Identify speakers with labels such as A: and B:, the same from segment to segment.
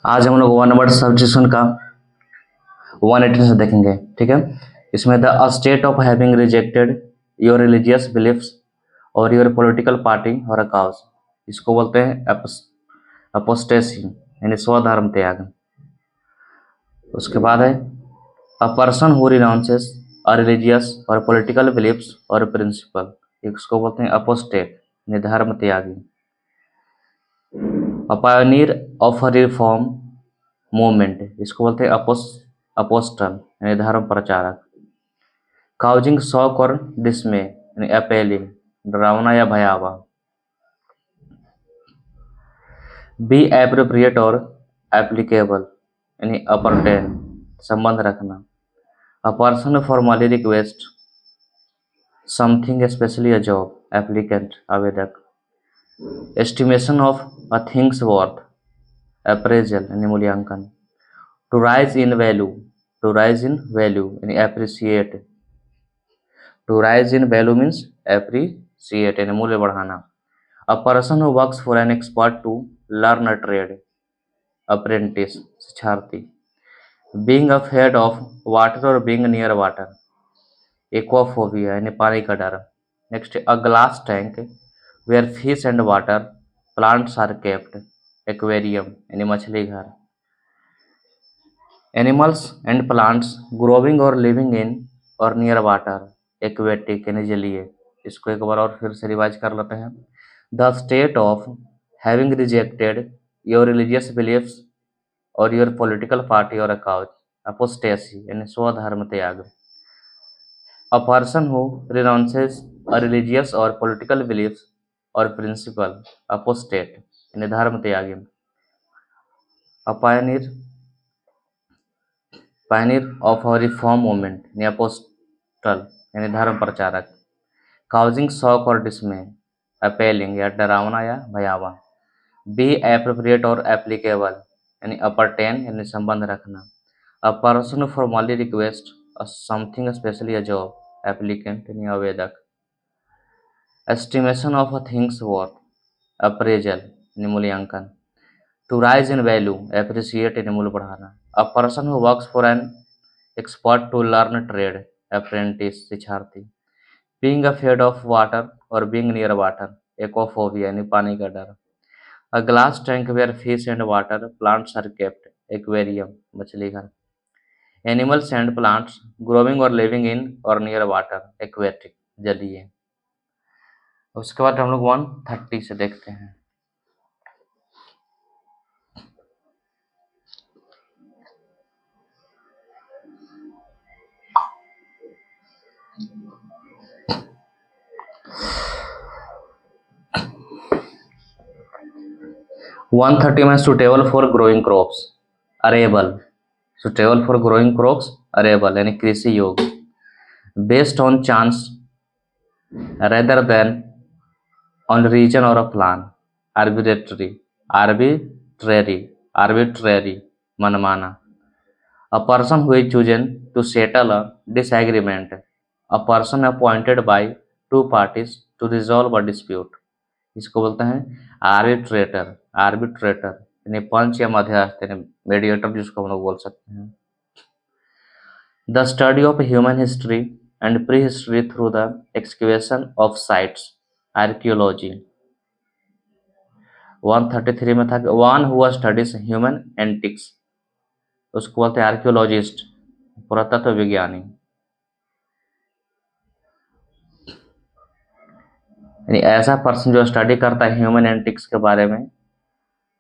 A: आज हम लोग वन वर्ड सब्स्टिट्यूशन का 118 से देखेंगे। ठीक है, इसमें the state of having rejected your religious beliefs और योर पॉलिटिकल पार्टी और अ काउज, इसको बोलते हैं अपोस्टेसी यानी स्वधर्म त्याग। उसके बाद है a person who renounces a religious और पॉलिटिकल बिलीफ्स और प्रिंसिपल, इसको बोलते हैं अपोस्टेट यानी धर्म त्यागी। A pioneer of a reform movement, इसको बोलते हैं अपोस्टल यानी धर्म प्रचारक। काउजिंग शौक और डिस्मे यानी अपेलिंग, डरावना या भयावह। बी एप्रोप्रिएट और एप्लीकेबल यानी अपरटेन, संबंध रखना। A person formally request something specially a job, applicant आवेदक। Estimation of a things worth, appraisal यानी मूल्यांकन। To rise in value, to rise in value यानी appreciate. To rise in value means appreciate यानी मूल्य बढ़ाना। A person who works for an expert to learn a trade, apprentice शिक्षार्थी। Being afraid of water और being near water, aquaphobia यानी पानी का डर। Next a glass tank where fish and water plants are kept, aquarium यानी मछली घर। Animals and plants growing और लिविंग इन और नियर वाटर, एक्वेटिक यानी जलीय। इसको एक बार और फिर से रिवाइज कर लेते हैं। The state of having rejected your religious beliefs और योर पॉलिटिकल पार्टी और अ काउज, अपोस्टेसी यानी स्वधर्म त्याग। A person who renounces a religious और पॉलिटिकल बिलीफ्स और प्रिंसिपल, अपोस्टेट यानी धर्म त्यागी। A pioneer of a reform movement यानी अपोस्टल यानी धर्म प्रचारक। काउजिंग शौक और डिस्मे, अपेलिंग या डरावना या भयावह। बी एप्रोप्रिएट और एप्लीकेबल यानी अपरटेन यानी संबंध रखना। A person formally request something specially a job, applicant यानी आवेदक। Estimation of a things worth, appraisal यानी मूल्यांकन। To rise in value, appreciate यानी मूल्य बढ़ाना। A person who works for an expert to learn trade, apprentice शिक्षार्थी। Being afraid of water और being near water, aquaphobia यानी पानी का डर। A glass tank where fish and water plants are kept, aquarium मछली घर। एनिमल्स एंड प्लांट्स ग्रोविंग और living in और नियर वाटर, एक्वेटिक जलीय। उसके बाद हम लोग 130 से देखते हैं। वन थर्टी में suitable for growing crops, arable, suitable for growing crops arable यानी कृषि योग्य। Based on chance rather than on reason और a plan, arbitratory, arbitrary, arbitrary मनमाना। A person who is chosen to settle a disagreement, a person appointed by two parties to resolve a dispute, इसको बोलते हैं arbitrator, arbitrator यानी पंच या मध्यस्थ यानी mediator जिसको हम लोग बोल सकते हैं। The study of human history and pre history through the excavation of sites, archaeology. 133 में था वन हुआ स्टडीज ह्यूमन एंटिक्स, उसको बोलते हैं आर्कियोलॉजिस्ट, पुरातत्व विज्ञानी। यानी ऐसा पर्सन जो स्टडी करता है ह्यूमन एंटिक्स के बारे में,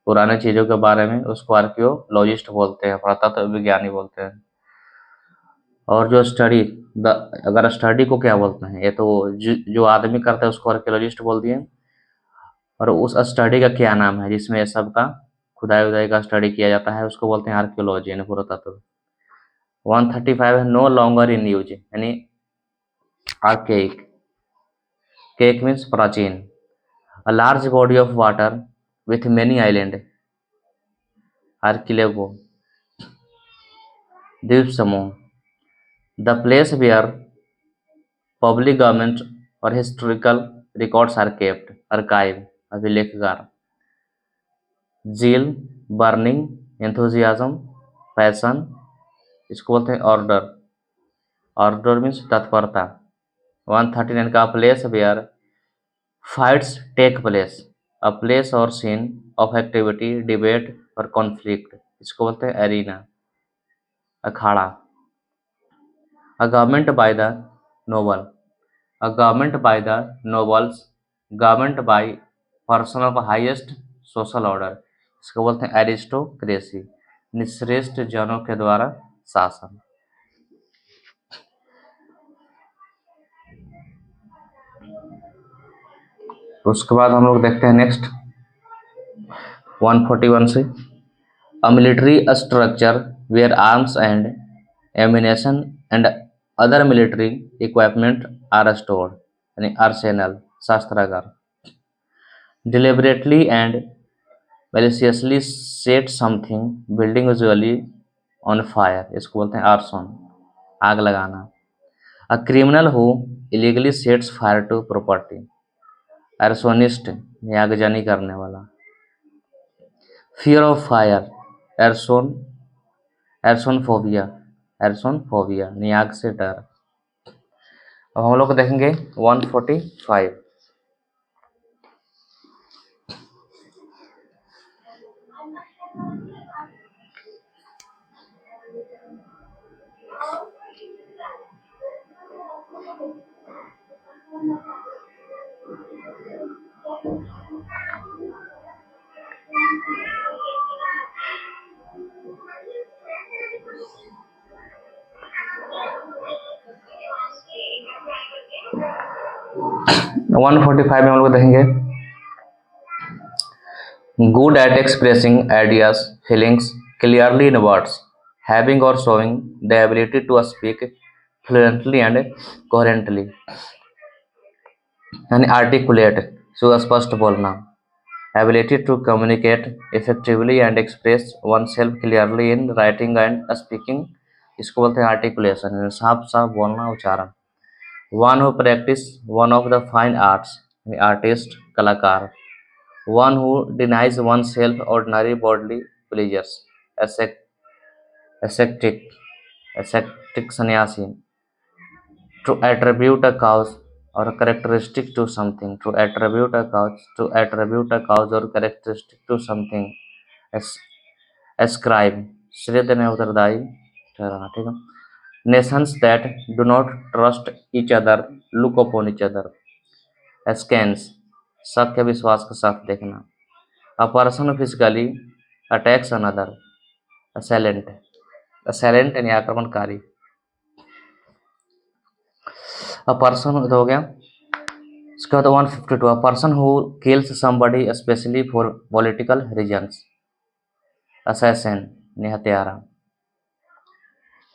A: पुराने चीजों के बारे में, उसको आर्कियोलॉजिस्ट बोलते हैं, पुरातत्व विज्ञानी बोलते हैं। और जो स्टडी अगर स्टडी को क्या बोलते हैं, ये तो जो आदमी करता है उसको आर्कियोलॉजिस्ट बोल दिए। और उस स्टडी का क्या नाम है जिसमें ये सब का खुदाई उदाई का स्टडी किया जाता है, उसको बोलते हैं आर्कियोलॉजी यानी पुरातत्व। 135 है नो लॉन्गर इन यूज यानी आर्केइक, केक मीन्स प्राचीन। A large body of water with many island, archipelago द्वीप समूह। The place where public government और historical records are kept, archive अभिलेखगार। झील बर्निंग enthusiasm, passion, इसको बोलते हैं ऑर्डर। ऑर्डर मीन्स तत्परता। 139 का place where fights take place, a place और सीन ऑफ एक्टिविटी, डिबेट और कॉन्फ्लिक्ट, इसको बोलते हैं एरिना, अखाड़ा। A government by the noble, a government by the nobles, government by person of highest social order, इसको बोलते हैं एरिस्टोक्रेसी, निश्रेष्ठ जनों के द्वारा शासन। उसके बाद हम लोग देखते हैं नेक्स्ट 141 से, a military structure where arms and ammunition and other military equipment are stored, यानी आर्सेनल, शस्त्रागार। Deliberately and maliciously set something building usually on fire, इसको बोलते हैं arson, आग लगाना। a criminal who illegally sets fire to property, arsonist, ये आगजनी करने वाला। fear of fire, arson, arsonphobia, arsonphobia, यानी आग से डर। अब हम लोग देखेंगे 145। 145 में हम लोग देखेंगे good at expressing ideas, feelings clearly in words, having or showing the ability to speak fluently and coherently, यानी articulate, सुस्पष्ट बोलना। ability to communicate effectively and express oneself clearly in writing and speaking, इसको बोलते हैं articulation, यानी साफ साफ बोलना, उच्चारण। one who practice one of the fine arts, यानी artist, कलाकार। one who denies oneself ordinary bodily pleasures, ascetic, ascetic सन्यासी। to attribute a cause or a characteristic to something, to attribute a cause, to attribute a cause or characteristic to something, as ascribe, श्रेय देने, उत्तरदायी ठहराना, ठीक है। nations that do not trust each other look upon each other, askance, शक के विश्वास के साथ देखना। a person physically attacks another, assailant, assailant यानी आक्रमणकारी। a person तो हो गया। इसके बाद 152, a person who kills somebody especially for political reasons, assassin, यानी हत्यारा।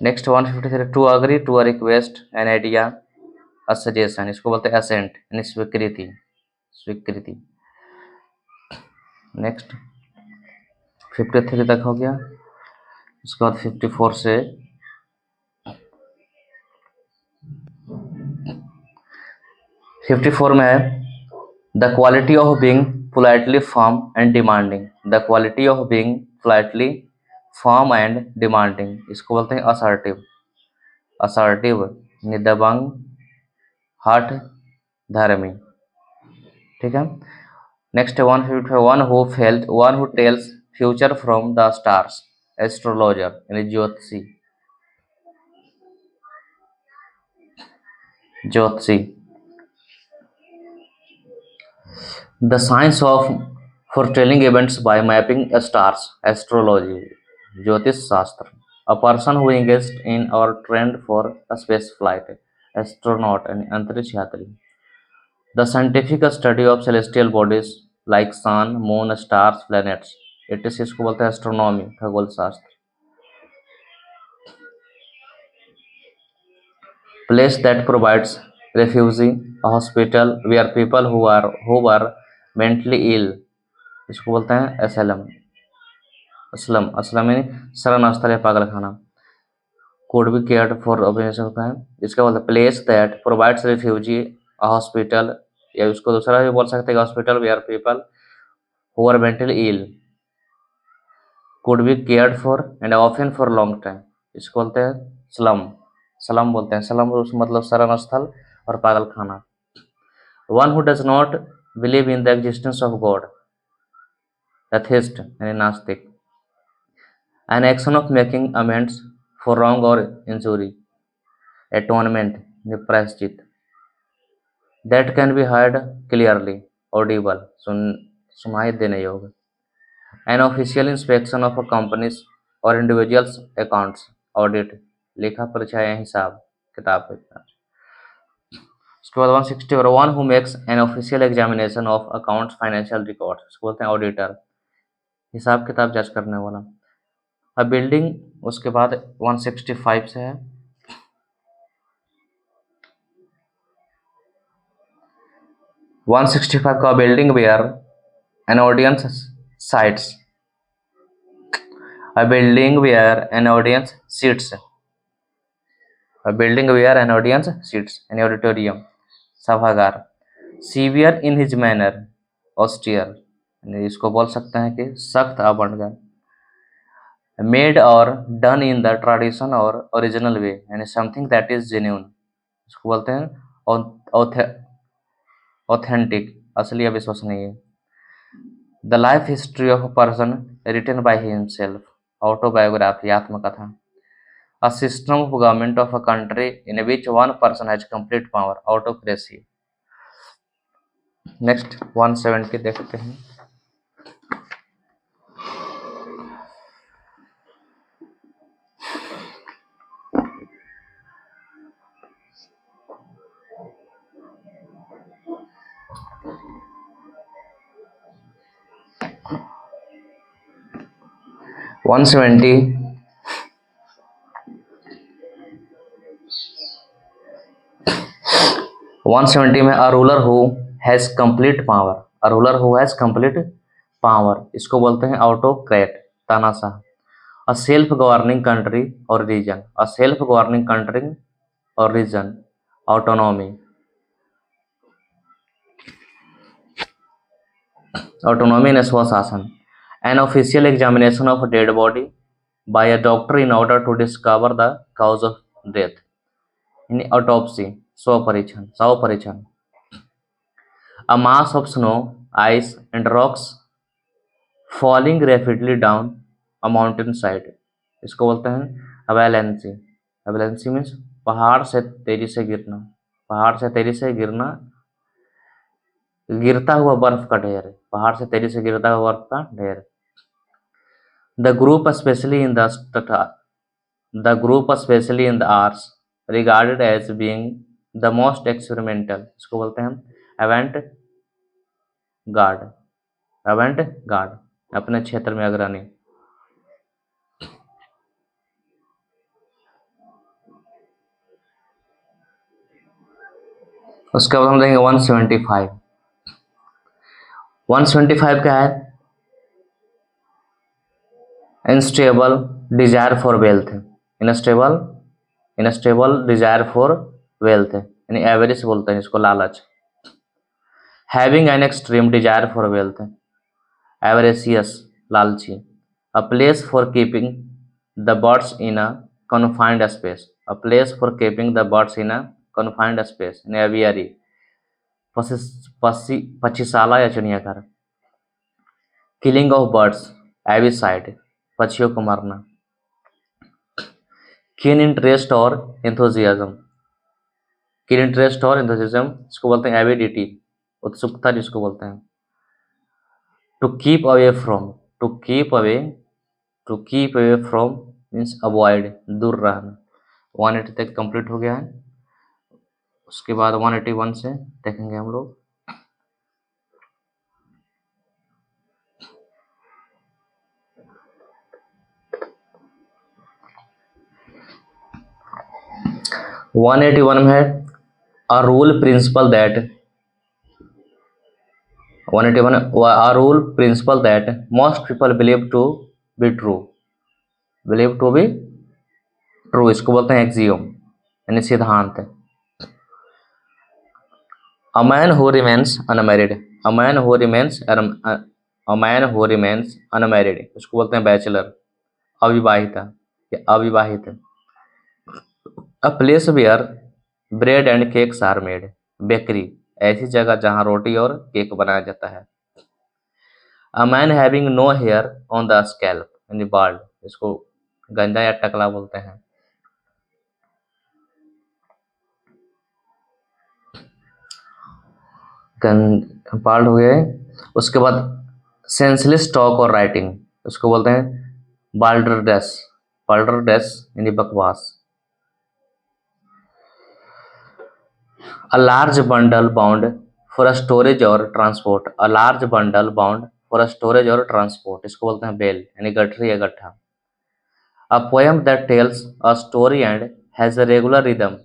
A: Next 153, to agree to a request, an idea, a suggestion, इसको बोलते हैं assent, यानी स्वीकृति, स्वीकृति। नेक्स्ट 53 तक हो गया। उसके बाद 54 से 54 में है the quality of being politely firm and demanding, the quality of being politely firm and demanding, इसको बोलते हैं असर्टिव, असर्टिव, निदबंग, हठ, धर्मी, ठीक है। Next 155, one who tells future from the stars, astrologer, यानी ज्योतिषी, ज्योतिषी। The science of foretelling events by mapping stars, astrology, ज्योतिष शास्त्र। a person who engaged in or trained for a space flight, astronaut, यानी अंतरिक्ष यात्री। the scientific study of celestial bodies like sun, moon, stars, planets, etc, इसको बोलते हैं astronomy, खगोल शास्त्र। place that provides refuge, a hospital where people who were mentally ill, इसको बोलते हैं असलम, असलम, असलम यानी शरण स्थल या पागल खाना। could be cared for organization होता है, इसका बोलते हैं place that provides refugee, a hospital, या उसको दूसरा भी बोल सकते हैं hospital where people who are mentally ill could be cared for and often for long time, इसको बोलते हैं स्लम। स्लम बोलते हैं, स्लम मतलब शरण स्थल और पागल खाना। One who does not believe in the existence of God, atheist यानी नास्तिक। An action of making amends for wrong और इंजुरी, एटोनमेंट प्रायश्चित। That can be heard clearly, Audible सुनाई देने योग्य। An official inspection of a companies और individuals accounts, audit लेखा परीक्षा या हिसाब किताब। उसके बाद 160 और one who makes an official examination of accounts financial records, उसको बोलते हैं ऑडिटर, हिसाब किताब जांच करने वाला। अब बिल्डिंग उसके बाद 165 से है। 165 का building where an audience sits, a building where an audience sits, a building where an audience sits, an auditorium, सभागार। severe in his manner, austere, यानी इसको बोल सकते हैं कि सख्त अवज्ञा। made और done in the tradition और original way, यानी something that is genuine, इसको बोलते हैं authentic, असली या विश्वसनीय। the life history of a person written by himself, autobiography, आत्मकथा। A system of government of a country in which one person has complete power, autocracy। Next 170 देखते हैं। One seventy 170 में a ruler who has complete power, a ruler who has complete power, इसको बोलते हैं autocrat, तानाशाह। A self governing country और region, a self governing country और region, autonomy. Autonomy यानी स्वशासन। An official examination of dead body by a doctor in order to discover the cause of death, यानी autopsy, शव परीक्षण। A mass of snow, ice, and rocks falling rapidly down a mountain side, इसको बोलते हैं अवेलेंसी। अवेलेंसी means पहाड़ से तेजी से गिरना, पहाड़ से तेजी से गिरना, गिरता हुआ बर्फ का ढेर, पहाड़ से तेजी से गिरता हुआ बर्फ का ढेर। The group specially in the group specially in the arts regarded as being the most experimental, इसको बोलते हैं एवेंट गार्ड, अवेंट गार्ड, अपने क्षेत्र में अग्रणी। उसके बाद हम देखेंगे 175। 175 क्या है? Insatiable desire for wealth, insatiable desire for wealth, यानी एवरेज बोलते हैं इसको, लालच। Having an extreme desire for wealth, avaricious, लालची। A place for keeping the birds in a confined space, a place for keeping the birds in a confined space, यानी aviary, पक्षीशाला या चिड़ियाघर। किलिंग ऑफ बर्ड्स, एविसाइड, पक्षियों को मारना। Keen interest और enthusiasm, keen interest और एंथुजियाज्म, इसको बोलते हैं एविडिटी, उत्सुकता जिसको बोलते हैं। To keep away from, to keep away from means avoid, दूर रहना। 180 तक कंप्लीट हो गया है। उसके बाद 181 से देखेंगे हम लोग। वन 181 में है a rule principle that, 181 a rule principle that most people believe to be true, believe to be true, इसको बोलते हैं एक्सियोम, यानी सिद्धांत। A man who remains unmarried, a man who remains a man who remains unmarried, उसको बोलते हैं bachelor, अविवाहिता या अविवाहित। A place where bread and cakes are made, bakery, ऐसी जगह जहां रोटी और केक बनाया जाता है। A man having no hair on the scalp, यानी बाल्ड, इसको गंजा या टकला बोलते हैं। बाल्ड हो गया है। उसके बाद सेंसलेस टॉक और राइटिंग, उसको बोलते हैं बाल्डरडेस, बाल्डरडेस यानी बकवास। A large bundle bound for storage और transport, a large bundle bound for storage और ट्रांसपोर्ट, इसको बोलते हैं बेल यानी गठरी या गट्ठा। A poem that tells a story and has a regular rhythm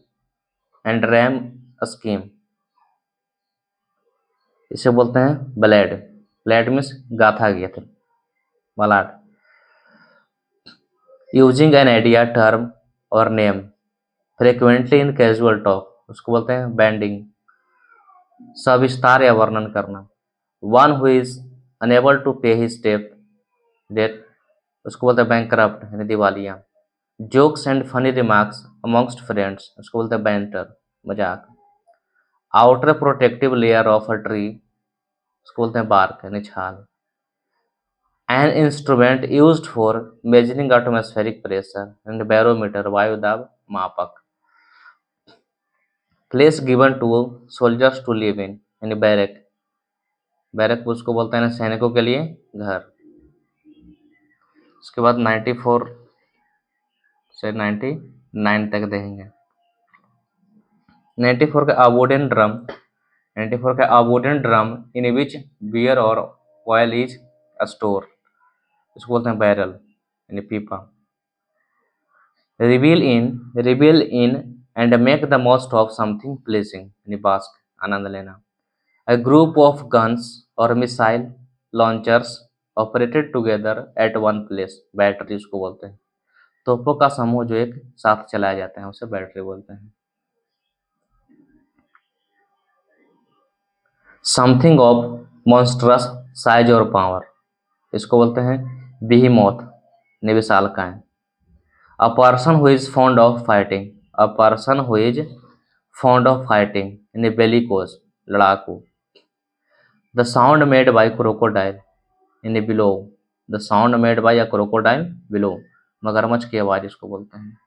A: and rhyme scheme, इसे बोलते हैं बलैड। बलैड मीन्स गाथा गीत, ballad. Using an idea term और name frequently in casual talk, उसको बोलते हैं बैंडिंग, सविस्तार या वर्णन करना। One who is unable to pay his debt, उसको बोलते हैं बैंकरप्ट यानी दिवालिया। Jokes and funny remarks amongst friends, उसको बोलते हैं बैंटर, मजाक। Outer protective layer of a tree, उसको बोलते हैं बार्क यानी छाल। An instrument used for measuring atmospheric pressure and barometer, वायु दाब मापक। Place given to soldiers to live in, यानी बैरक, बैरक उसको बोलते हैं ना सैनिकों के लिए घर। उसके बाद 94 से 99 तक देखेंगे। 94 का अवोडेन ड्रम, 94 का अवोडेन ड्रम इन विच बियर और ऑयल इज स्टोर, इसको बोलते हैं बैरल यानी पीपा। Reveal in and make the most of something placing, यानी बास्क, आनंद लेना। A group of guns or missile launchers operated together at one place, battery उसको बोलते हैं। तोपों का समूह जो एक साथ चलाए जाते हैं उसे बैटरी बोलते हैं। समथिंग ऑफ मॉन्स्ट्रस साइज और पावर, इसको बोलते हैं बिहीमोथ, विशालकाय। A person who is fond of fighting, a person who is fond of fighting यानी बेलिकोस, लड़ाकू। The sound made by crocodile यानी bellow, the sound made by a crocodile bellow, मगरमच्छ की आवाज इसको बोलते हैं।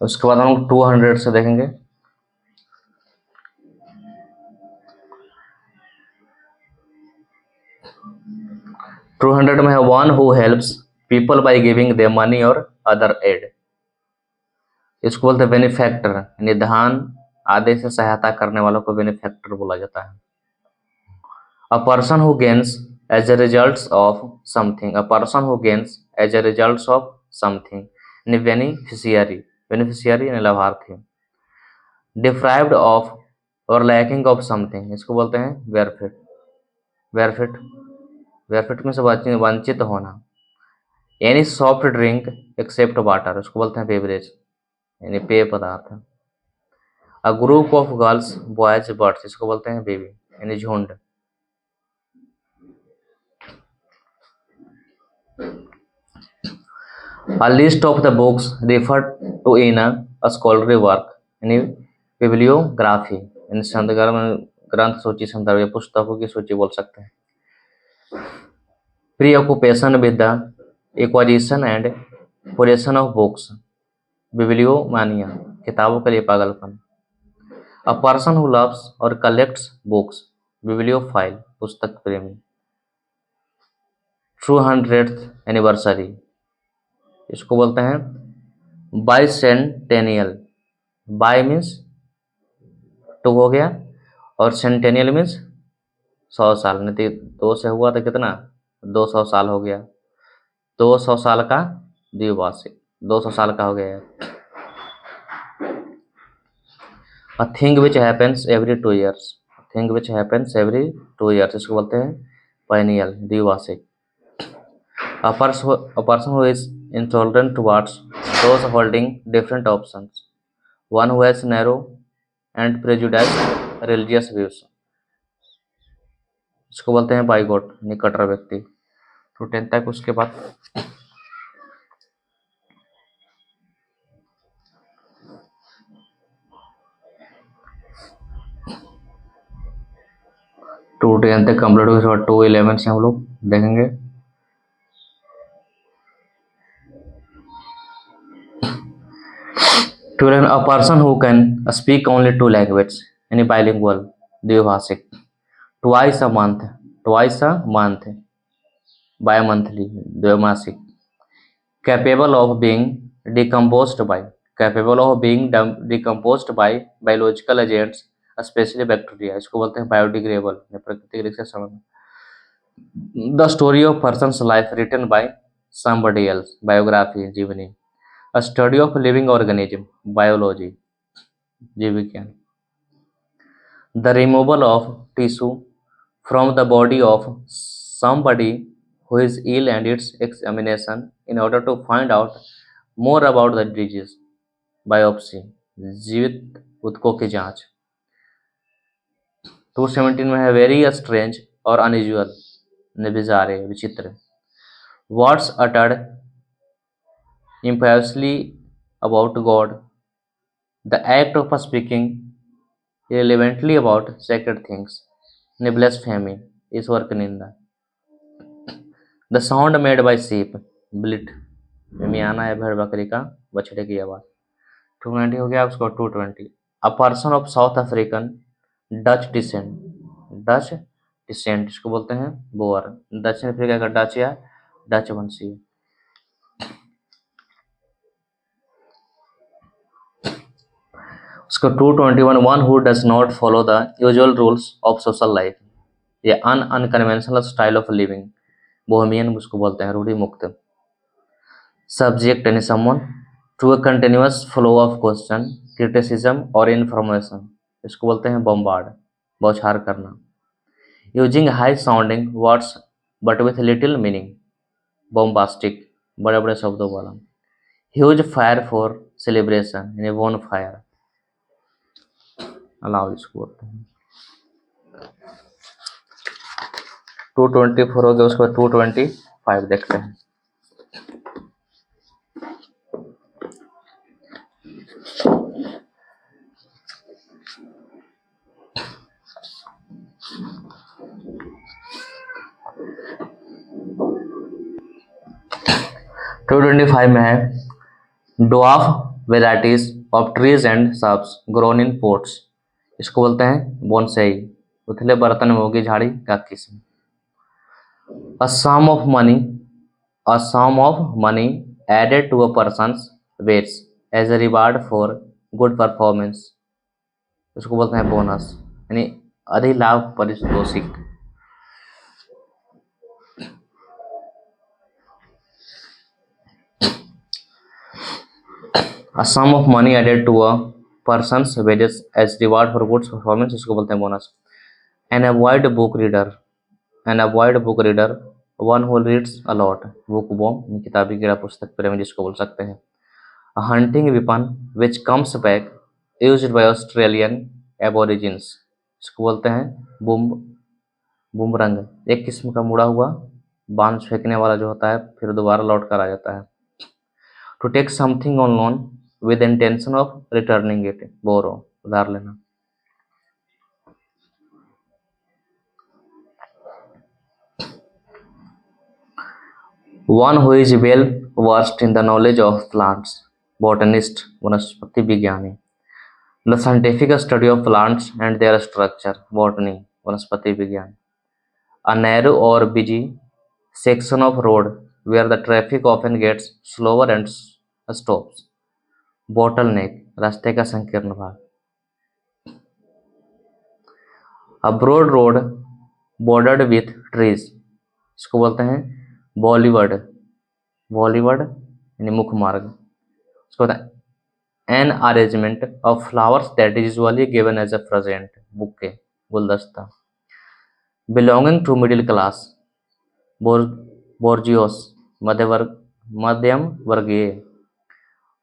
A: उसके बाद हम लोग 200 से देखेंगे। 200 में है one who helps people by giving them money और अदर एड, इसको बोलते हैं बेनिफैक्टर यानी दान आदि से सहायता करने वालों को बेनिफैक्टर बोला जाता है। A person who gains as a result of something, a person who gains as a result of something यानी बेनिफिशियरी, बेनिफिशियरी यानी लाभार्थी। डिप्राइव्ड ऑफ और लैकिंग ऑफ समथिंग, इसको बोलते हैं बेरफिट, बेरफिट, बेरफिट में से वंचित होना। Any soft drink except water, उसको बोलते हैं बेवरेज यानी पेय पदार्थ। A group of girls boys birds, इसको बोलते हैं बेबी यानी झुंड। A list of the books referred to in a scholarly work यानी बिब्लियोग्राफी यानी संदर्भ ग्रंथ सूची, संदर्भ या पुस्तकों की सूची बोल सकते हैं। Preoccupation with the acquisition and possession of books, bibliomania, किताबों के लिए पागलपन। अ पर्सन हु लव्स और कलेक्ट्स बुक्स, बिब्लियोफाइल, पुस्तक प्रेमी। 200th एनिवर्सरी, इसको बोलते हैं बाइसेंटेनियल, बाई मीन्स टू हो गया और सेंटेनियल मीन्स 100 साल, नहीं तो 2 से हुआ तो कितना 200 साल हो गया, 200 साल का द्विवार्षिक, 200 साल का हो गया। A thing which happens every 2 years, thing which happens every 2 years, इसको बोलते हैं पेनियल, द्विवार्षिक। A person who is intolerant towards those holding different options, one who has narrow and prejudiced religious views, इसको बोलते हैं बाइगोट, निकटर व्यक्ति। तो 10 तक। उसके बाद टू 10 तक कंप्लीट हो, उसके बाद 2 11 से हम लोग देखेंगे। To learn a person who can speak only 2 languages, यानी bilingual, द्विभाषिक, twice a month, bi-monthly, द्वैमासिक, capable of being decomposed by, biological agents, especially bacteria, इसको बोलते हैं बायोडिग्रेडेबल, प्राकृतिक रूप से समय। The story of person's life written by somebody else, बायोग्राफी, जीवनी। A study of living organism, biology, जीव विज्ञान। The removal of tissue from the body of somebody who is ill and its examination in order to find out more about the disease, biopsy, जीवित ऊतकों की जांच। 217 में है very strange और unusual, बिजारे, विचित्र। Words uttered impiously about God, the act of speaking irrelevantly about sacred things, blasphemy, ईश्वर की निंदा। The sound made by sheep, bleat, मियाना या भेड़ बकरी का बछड़े की आवाज। 290 हो गया। उसको 220, a person of South African Dutch descent, इसको बोलते हैं बोअर, दक्षिण अफ्रीका का डच या डच वंशीय। उसको 221, one who does not follow the usual rules of social life, ये unconventional style of living, bohemian उसको बोलते हैं, रूढ़ि मुक्त। सब्जेक्ट यानी someone to a continuous flow of question, criticism और इंफॉर्मेशन, इसको बोलते हैं बॉम्बार्ड, बौछार करना। Using high sounding words but with little meaning, bombastic, बड़े बड़े शब्दों वाला। ह्यूज फायर फॉर सेलिब्रेशन, यानी बोन फायर, अलाउ इसको बोलते हैं। 224 हो गया। उसके बाद 225 देखते हैं। टू 225 में है dwarf varieties of trees and shrubs grown in pots, इसको बोलते हैं बोनसाई, उथले बर्तन में होगी झाड़ी का किस्म। A sum of money added to a person's wages as a reward for good performance, इसको बोलते हैं बोनस, यानी अधिलाभ पारितोषिक। A sum of money added to a person's wages as reward for good performance, इसको बोलते हैं bonus. An avid book reader, one who reads a lot, bookworm, किताबी कीड़ा, पुस्तक प्रेमी जिसको बोल सकते हैं। A hunting weapon which comes back used by Australian aborigines, इसको बोलते हैं बूमरंग, एक किस्म का मुड़ा हुआ बांध फेंकने वाला जो होता है फिर दोबारा लौट कर आ जाता है। To take something on loan with intention of returning it, borrow, उधार लेना। One who is well versed in the knowledge of plants, botanist, वनस्पति विज्ञानी। The scientific study of plants and their structure, botany, वनस्पति विज्ञान। A narrow or busy section of road where the traffic often gets slower and stops, bottleneck, रास्ते का संकीर्ण भाग। A broad road bordered with trees, इसको बोलते हैं बॉलीवुड, यानी मुख्य मार्ग। इसको बोलते हैं an arrangement of flowers that is usually given as a present, bouquet, गुलदस्ता। Belonging to middle class, बोर्जियोस, मध्यम वर्गीय।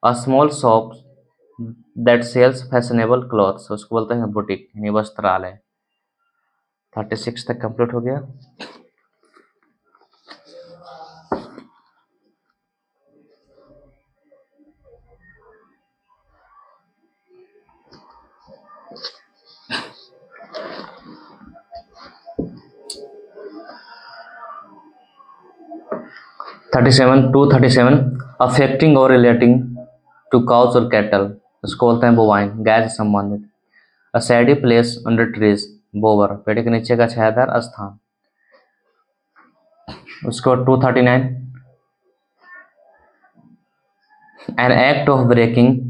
A: A small shop that sells fashionable clothes, उसको बोलते हैं बुटीक, यानी वस्त्रालय। 36 तक कंप्लीट हो गया। टू 37 अफेक्टिंग और रिलेटिंग टू काउस और कैटल, इसको बोलते हैं बोवाइन, गाय से संबंधित। A shady place under trees, bower, पेड़ के नीचे का छायादार स्थान। उसके बाद 239 एन एक्ट ऑफ ब्रेकिंग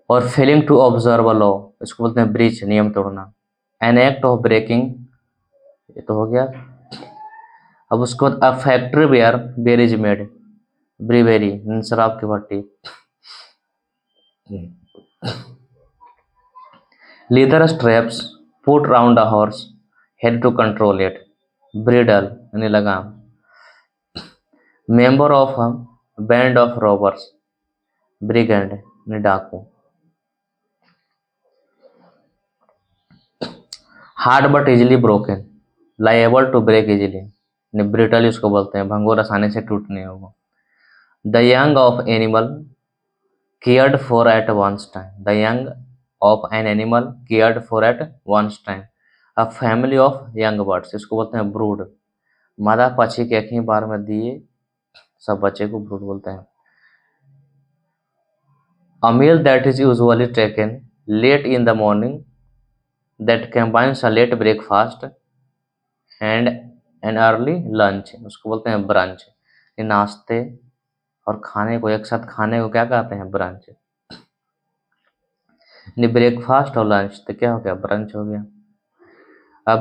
A: और failing to observe a law, इसको बोलते हैं ब्रीच, नियम तोड़ना। एन एक्ट ऑफ ब्रेकिंग, ये तो हो गया। अब उसके बाद a factory where beer is made, brewery, शराब की भट्टी। Leather straps put round a horse head to control it, bridle यानी लगाम। Member of a band of robbers, brigand यानी डाकू। Hard but easily broken, liable to break easily, brittle इसको बोलते हैं, भंगुर आसानी से टूटने होगा। The young of animal cared for at once time, the young of an animal cared for at once time. A family of young birds, इसको बोलते हैं ब्रूड, मादा पक्षी के एक ही बार में दिए सब बच्चे को ब्रूड बोलते हैं। A meal that is usually taken late in the morning that combines a late breakfast and an early lunch, उसको बोलते हैं ब्रंच। ये नाश्ते और खाने को एक साथ खाने को क्या कहते हैं? ब्रंच। यानी ब्रेकफास्ट और लंच तो क्या हो गया? ब्रंच हो गया। A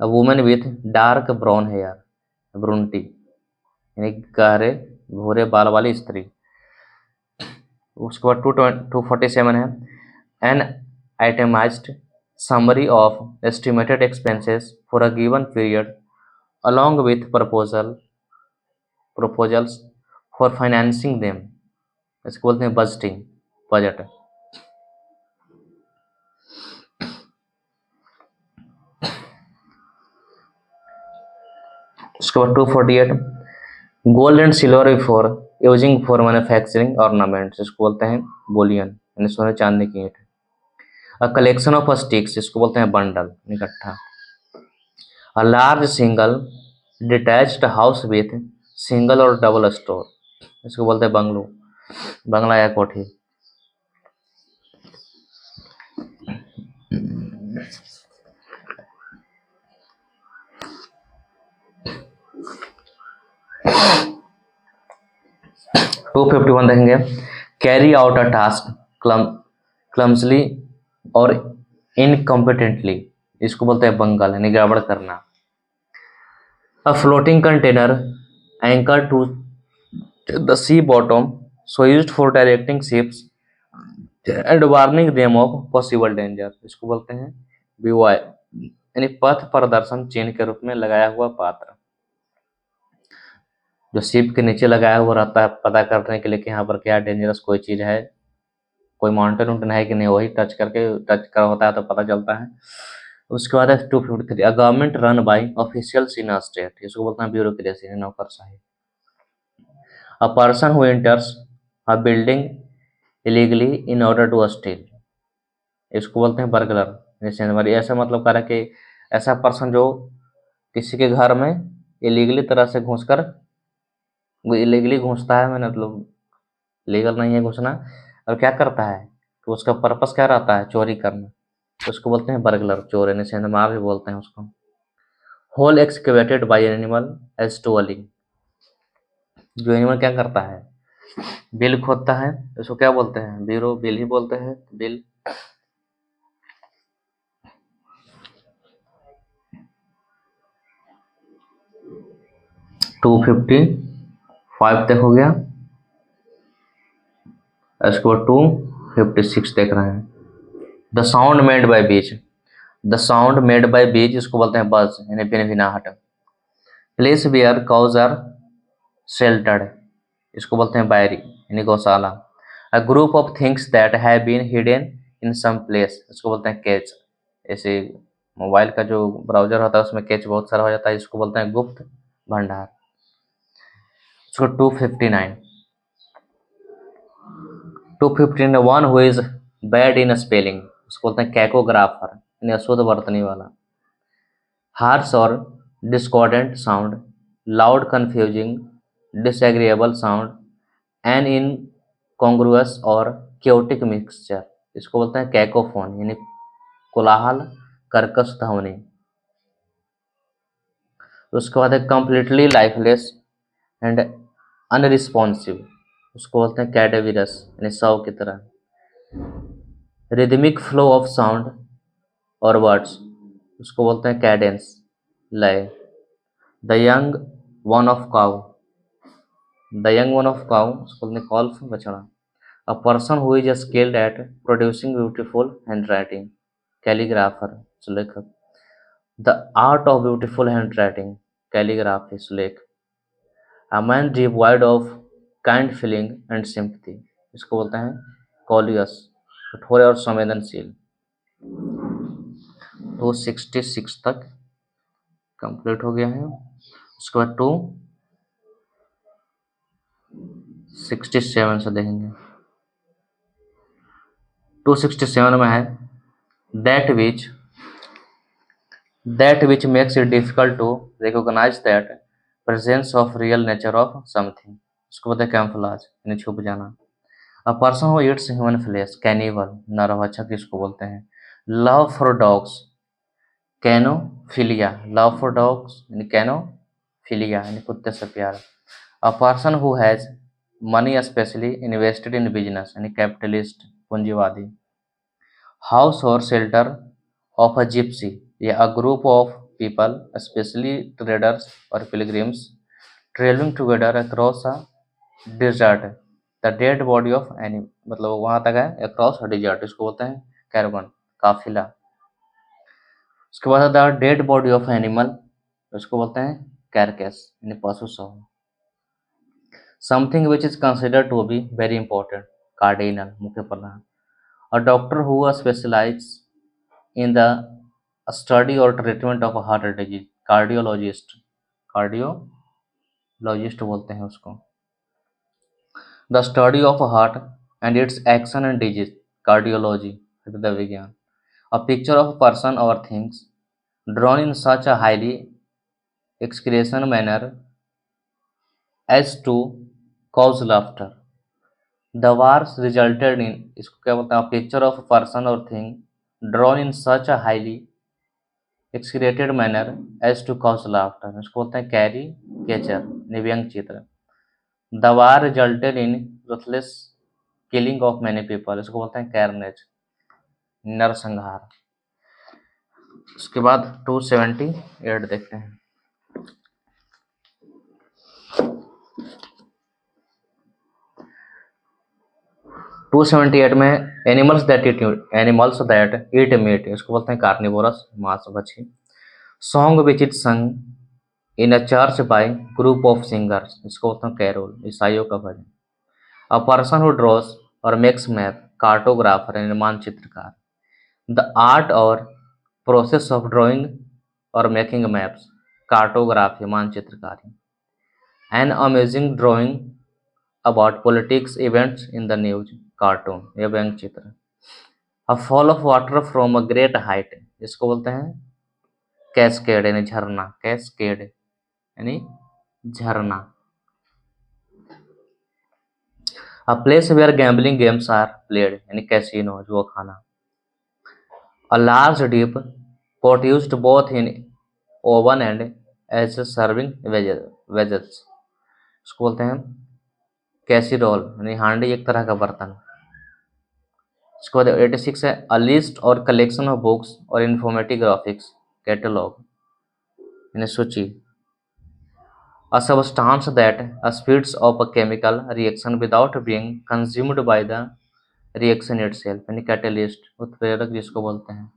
A: woman with dark brown hair, brunette, यानी गहरे भूरे बाल वाली स्त्री। उसके बाद 247 है an itemized summary of estimated expenses for a given period along with proposals for financing them, इसको बोलते हैं बजटिंग, बजट। उसके बाद 248 gold and silver for using for manufacturing ornaments, इसको बोलते हैं बुलियन, यानी सोने चांदी की ईंट। अ कलेक्शन ऑफ स्टिक्स, इसको बोलते हैं बंडल, इकट्ठा। A large single detached house with single और डबल स्टोर, इसको बोलते हैं बंगलो, बंगला या कोठी। टू 51 देखेंगे carry out a task clumsily और इनकॉम्पिटेंटली, इसको बोलते हैं बंगल, यानी गड़बड़ करना। A floating container anchor to the sea bottom so used for directing ships and warning them of possible danger, इसको बोलते हैं बीवाई, यानी पथ प्रदर्शन चिन्ह के रूप में लगाया हुआ पात्र, जो शिप के नीचे लगाया हुआ रहता है पता करने के लिए कि यहाँ पर क्या डेंजरस कोई चीज है, कोई माउंटेन उंटेन है कि नहीं, वही टच कर होता है तो पता चलता है। उसके बाद है 253 government run by officials in a state, इसको बोलते हैं ब्यूरोक्रेसी, नौकरशाही। A person who enters a building illegally in order to steal, इसको बोलते हैं बर्गलर, जैसे ऐसा मतलब कर कि ऐसा पर्सन जो किसी के घर में इलीगली तरह से घुसकर, वो इलीगली घुसता है, मैंने मतलब लीगल नहीं है घुसना, और क्या करता है तो उसका पर्पस क्या रहता है? चोरी करना, तो उसको बोलते हैं बर्गलर, चोर, यानी सेंधमार भी बोलते हैं उसको। Hole excavated by animal as to dwelling, जो एनिमल क्या करता है? बिल खोदता है, इसको क्या बोलते हैं? बीरो, बिल ही बोलते हैं, बिल। टू 55 तक हो गया। इसको 256 देख रहे हैं। The sound made by bees, the sound made by bees, इसको बोलते हैं बज, यानी भिनभिनाहट। Place where cows are sheltered, इसको बोलते हैं बैरी, यानी गौशाला। A group of things that have been hidden in some place, इसको बोलते हैं केज, ऐसे मोबाइल का जो ब्राउजर होता है उसमें कैच बहुत सारा हो जाता है, इसको बोलते हैं गुप्त भंडार। इसको 259, 215 one who is bad in spelling, उसको बोलते हैं कैकोग्राफर, यानी अशुद्ध वर्तनी वाला। हार्श और discordant sound, loud confusing disagreeable sound, an incongruous और क्योटिक मिक्सचर, इसको बोलते हैं कैकोफोन, यानी कोलाहल कर्कश ध्वनि। उसके बाद है कंप्लीटली लाइफलेस एंड अनरिस्पॉन्सिव, उसको बोलते हैं कैडेविरस, यानी शव की तरह। रिदमिक फ्लो ऑफ साउंड और वर्ड्स, उसको बोलते हैं कैडेंस, लय। The young one of cow, the young one of cow, उसको बोलते हैं कॉल्फ, बछड़ा। A person who is skilled at producing beautiful hand writing, calligrapher, सुलेखक। The art of beautiful hand writing, calligraphy, सुलेख। A man devoid of kind feeling and sympathy, इसको बोलते हैं कॉलियस, कठोर और संवेदनशील। 266 तक कंप्लीट हो गया है। उसके बाद 267 से देखेंगे। 267 में है that which makes it difficult to recognize that presence of real nature of something, इसको बोलते हैं कैम्फलाज, यानी छुप जाना। A person who eats human flesh, cannibal, नरभक्षक इसको बोलते हैं। Love for dogs, canophilia, love for dogs यानी कैनोफिलिया, यानी कुत्ते से प्यार। A person who has money specially invested in business, यानी कैपिटलिस्ट, पूंजीवादी। हाउस और शेल्टर ऑफ अ जिप्सी, या a group of people specially traders और pilgrims travelling together across a desert, the dead body of any, मतलब वहां तक है across a dessert, इसको बोलते हैं कैरवन, काफिला। उसके बाद the dead body of animal, उसको बोलते हैं कैरकेस, यानी पशु शव। Something which is considered to be very important, cardinal, मुख्य प्रधान। A doctor who specialise in the study और treatment of heart disease, cardiologist, cardiologist बोलते हैं उसको। The study of heart and its action and disease, cardiology, हृदय विज्ञान। A picture of person और things drawn in such a highly exaggerated manner as to cause laughter, the wars resulted in, इसको क्या बोलते हैं, पिक्चर ऑफ पर्सन और thing drawn in such a highly exaggerated manner as to cause laughter, इसको बोलते हैं caricature, व्यंग चित्र। The war resulted in ruthless killing of many people, इसको बोलते हैं कैरनेज, नरसंहार। उसके बाद 278 देखते हैं। 278 में एनिमल्स दैट ईट मीट, इसको बोलते हैं कार्निवोरस, मांस भक्षी। Song which it sung in a church by group of singers, इसको बोलते हैं कैरोल, ईसाइयों का भजन। अ पर्सन हु ड्रॉस और मेक्स मैप, कार्टोग्राफर, यानी मानचित्रकार। द आर्ट और प्रोसेस ऑफ ड्राइंग और मेकिंग मैप्स, कार्टोग्राफी, मानचित्रकारी। An amazing drawing about politics events in the news, cartoon या व्यंग चित्र। A fall of water from a great height, इसको बोलते हैं कैस्केड, यानी झरना, कैस्केड यानी झरना। A place where gambling games are played, यानी कैसीनो, जुआ खाना। A large deep pot used both in oven and as a serving vessels, इसको बोलते हैं कैसीरोल, यानी हांडी, एक तरह का बर्तन। इसके बाद 86 है अ लिस्ट और कलेक्शन ऑफ बुक्स और इंफॉर्मेटिव ग्राफिक्स, कैटलॉग यानी सूची। A substance that speeds of a chemical reaction without being consumed by the reaction itself, यानी कैटलिस्ट, उत्प्रेरक जिसको बोलते हैं।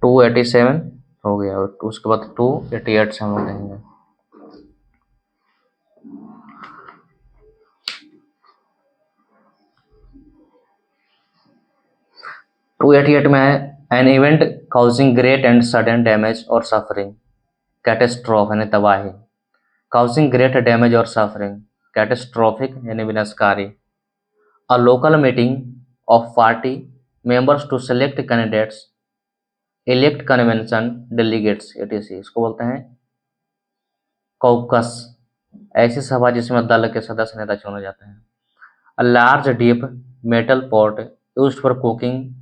A: 287 हो गया, और उसके बाद 288 से हम लोग देखेंगे। 288 में है an event causing great and sudden damage और सफरिंग, कैटेस्ट्रॉफ यानी तबाही, काउजिंग ग्रेट डैमेज और सफरिंग, कैटेस्ट्रॉफिक यानी विनाशकारी। A local meeting of party members to select candidates, elect convention delegates etc, इसको बोलते हैं कॉकस, ऐसी सभा जिसमें दल के सदस्य नेता चुने जाते हैं। A large deep metal pot used for cooking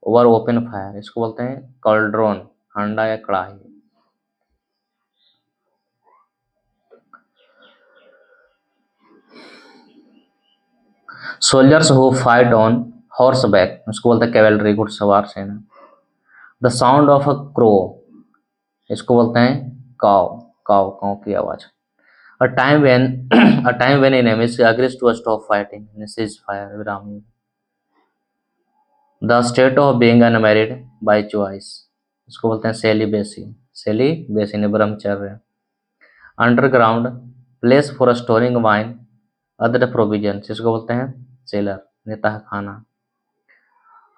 A: over open fire, इसको बोलते हैं कॉल्ड्रोन, हांडा या कढ़ाई। Soldiers who fight on horseback, इसको बोलते हैं कैवेलरी, घुड़सवार सेना। The sound of a crow, इसको बोलते हैं काव, काव काव की आवाज। A time when a time when enemies agrees to stop fighting, ceasefire, विराम युद्ध। The state of being unmarried by choice, इसको बोलते हैं सेलिबेसी, सेलिबेसी ने ब्रह्मचर्य। Underground place for storing wine other provision, इसको बोलते हैं सेलर, नेता खाना।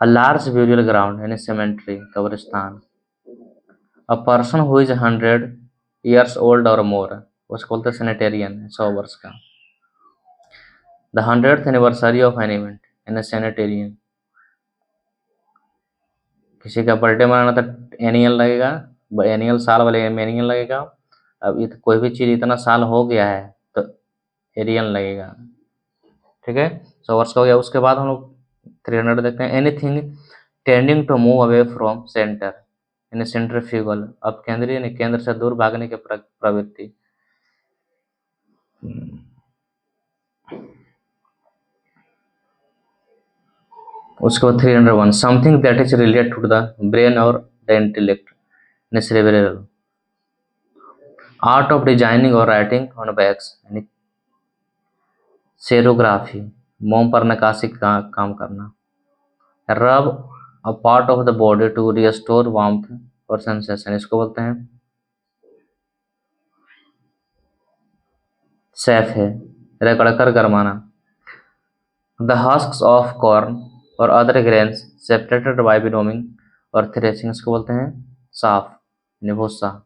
A: अ लार्ज ब्यूरियल ग्राउंड यानी सेमेंट्री, कब्रिस्तान। अ person who is 100 years old और मोर, उसको बोलते हैं सेनेटेरियन, 100 वर्ष का। The 100th anniversary of an event यानी सेनेटेरियन, किसी का बर्थडे मनाना तो एनियल लगेगा, एनियल साल वाले एनियल लगेगा। अब कोई भी चीज इतना साल हो गया है तो एरियन लगेगा, ठीक है। 100 वर्ष का हो गया। उसके बाद हम लोग 300 देखते हैं। Anything tending to move away from centre यानी सेंट्रीफ्यूगल, अब केंद्रीय यानी केंद्र से दूर भागने की प्रवृत्ति। उसके बाद 301 something that is related to the brain और द इंटेलेक्ट यानी सेरेब्रल। आर्ट ऑफ डिजाइनिंग और राइटिंग ऑन बैग्स यानी सेरोग्राफी, मोम पर नक्काशी का काम करना। Rub a part of the body to restore warmth और सेंसेशन, इसको बोलते हैं सैफ है, रगड़कर गरमाना। द हस्क्स ऑफ कॉर्न और other grains separated by winnowing और थ्रेशिंग, इसको बोलते हैं साफ यानी भूसा।